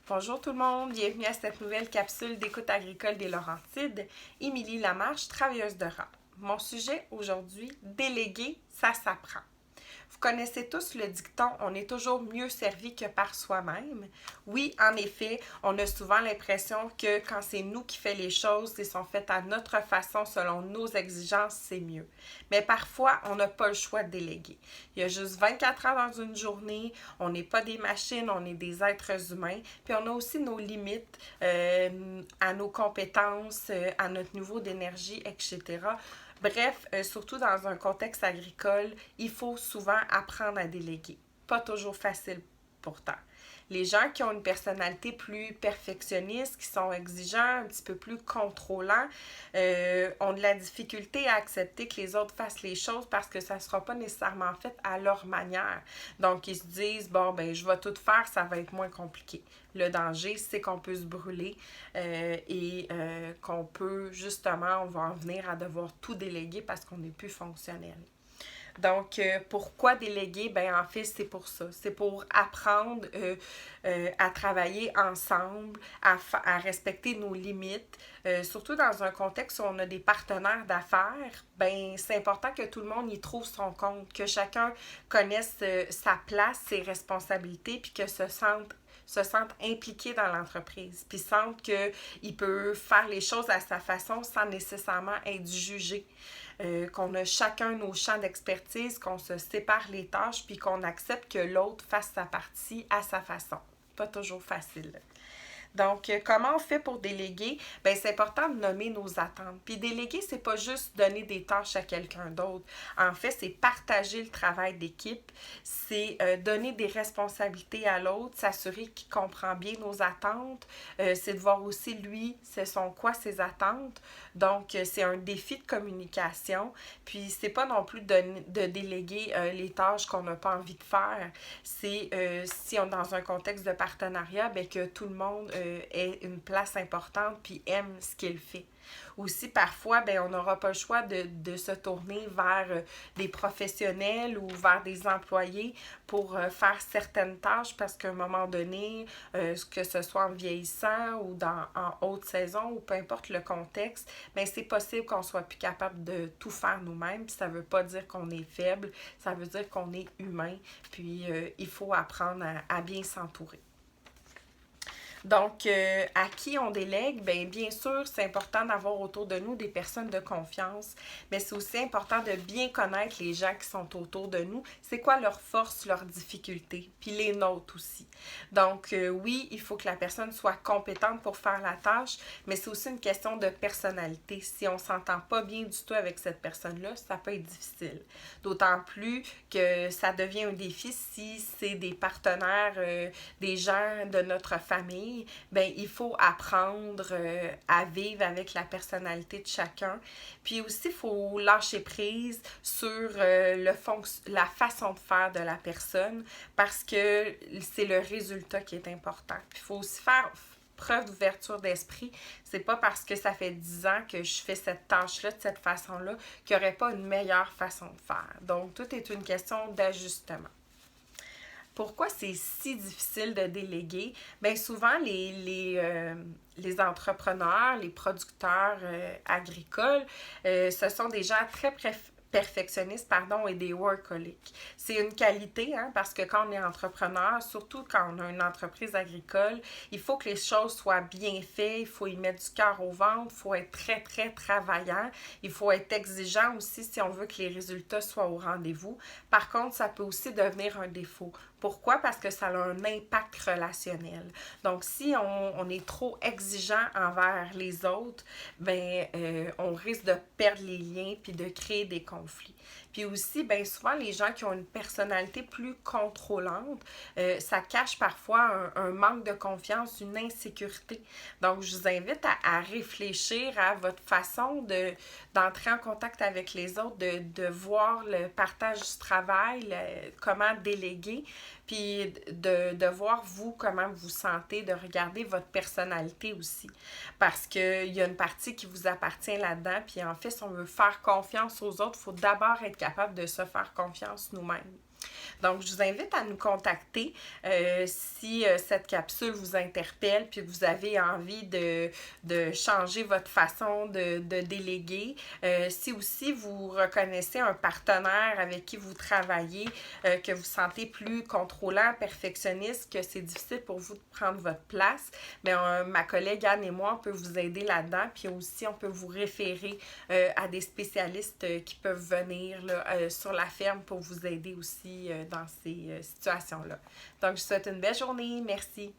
Bonjour tout le monde, bienvenue à cette nouvelle capsule d'écoute agricole des Laurentides. Émilie Lamarche, travailleuse de rang. Mon sujet aujourd'hui, déléguer, ça s'apprend. Vous connaissez tous le dicton « On est toujours mieux servi que par soi-même ». Oui, en effet, on a souvent l'impression que quand c'est nous qui faisons les choses et sont faites à notre façon, selon nos exigences, c'est mieux. Mais parfois, on n'a pas le choix de déléguer. Il y a juste 24 heures dans une journée, on n'est pas des machines, on est des êtres humains, puis on a aussi nos limites à nos compétences, à notre niveau d'énergie, etc. Bref, surtout dans un contexte agricole, il faut souvent apprendre à déléguer. Pas toujours facile pourtant. Les gens qui ont une personnalité plus perfectionniste, qui sont exigeants, un petit peu plus contrôlants, ont de la difficulté à accepter que les autres fassent les choses parce que ça ne sera pas nécessairement fait à leur manière. Donc, ils se disent, bon, ben, je vais tout faire, ça va être moins compliqué. Le danger, c'est qu'on peut se brûler et qu'on peut, justement, on va en venir à devoir tout déléguer parce qu'on n'est plus fonctionnel. Donc, pourquoi déléguer? Ben, en fait, c'est pour ça. C'est pour apprendre à travailler ensemble, à respecter nos limites. Surtout dans un contexte où on a des partenaires d'affaires, ben, c'est important que tout le monde y trouve son compte, que chacun connaisse sa place, ses responsabilités, puis que se sente impliqué dans l'entreprise, puis sente qu'il peut faire les choses à sa façon sans nécessairement être jugé. Qu'on a chacun nos champs d'expertise, qu'on se sépare les tâches, puis qu'on accepte que l'autre fasse sa partie à sa façon. Pas toujours facile. Donc, comment on fait pour déléguer? Bien, c'est important de nommer nos attentes. Puis déléguer, c'est pas juste donner des tâches à quelqu'un d'autre. En fait, c'est partager le travail d'équipe, c'est donner des responsabilités à l'autre, s'assurer qu'il comprend bien nos attentes, c'est de voir aussi, lui, ce sont quoi ses attentes. Donc, c'est un défi de communication. Puis, c'est pas non plus de déléguer les tâches qu'on n'a pas envie de faire. C'est, si on est dans un contexte de partenariat, bien que tout le monde ait une place importante puis aime ce qu'il fait. Aussi, parfois, ben, on n'aura pas le choix de se tourner vers des professionnels ou vers des employés pour faire certaines tâches parce qu'à un moment donné, que ce soit en vieillissant ou en haute saison ou peu importe le contexte, ben, c'est possible qu'on soit plus capable de tout faire nous-mêmes. Puis ça ne veut pas dire qu'on est faible, ça veut dire qu'on est humain. Puis il faut apprendre à bien s'entourer. Donc, à qui on délègue? Bien sûr, c'est important d'avoir autour de nous des personnes de confiance, mais c'est aussi important de bien connaître les gens qui sont autour de nous. C'est quoi leurs forces, leurs difficultés, puis les nôtres aussi. Donc, oui, il faut que la personne soit compétente pour faire la tâche, mais c'est aussi une question de personnalité. Si on ne s'entend pas bien du tout avec cette personne-là, ça peut être difficile. D'autant plus que ça devient un défi si c'est des partenaires, des gens de notre famille. Ben, il faut apprendre à vivre avec la personnalité de chacun. Puis aussi, il faut lâcher prise sur la façon de faire de la personne parce que c'est le résultat qui est important. Puis il faut aussi faire preuve d'ouverture d'esprit. C'est pas parce que ça fait 10 ans que je fais cette tâche-là de cette façon-là qu'il n'y aurait pas une meilleure façon de faire. Donc, tout est une question d'ajustement. Pourquoi c'est si difficile de déléguer? Bien, souvent, les entrepreneurs, les producteurs agricoles, ce sont des gens très perfectionnistes et des workaholics. C'est une qualité, parce que quand on est entrepreneur, surtout quand on a une entreprise agricole, il faut que les choses soient bien faites, il faut y mettre du cœur au ventre, il faut être très, très travaillant, il faut être exigeant aussi si on veut que les résultats soient au rendez-vous. Par contre, ça peut aussi devenir un défaut. Pourquoi? Parce que ça a un impact relationnel. Donc, si on est trop exigeant envers les autres, on risque de perdre les liens puis de créer des conflits. Puis aussi, bien souvent, les gens qui ont une personnalité plus contrôlante, ça cache parfois un manque de confiance, une insécurité. Donc, je vous invite à réfléchir à votre façon d'entrer en contact avec les autres, de voir le partage du travail, comment déléguer, puis de voir vous, comment vous sentez, de regarder votre personnalité aussi. Parce qu'il y a une partie qui vous appartient là-dedans, puis en fait, si on veut faire confiance aux autres, il faut d'abord être capable de se faire confiance nous-mêmes. Donc, je vous invite à nous contacter si cette capsule vous interpelle puis que vous avez envie de changer votre façon de déléguer. Si aussi vous reconnaissez un partenaire avec qui vous travaillez, que vous sentez plus contrôlant, perfectionniste, que c'est difficile pour vous de prendre votre place, bien, ma collègue Anne et moi, on peut vous aider là-dedans. Puis aussi, on peut vous référer à des spécialistes qui peuvent venir là, sur la ferme pour vous aider aussi dans ces situations-là. Donc, je vous souhaite une belle journée. Merci.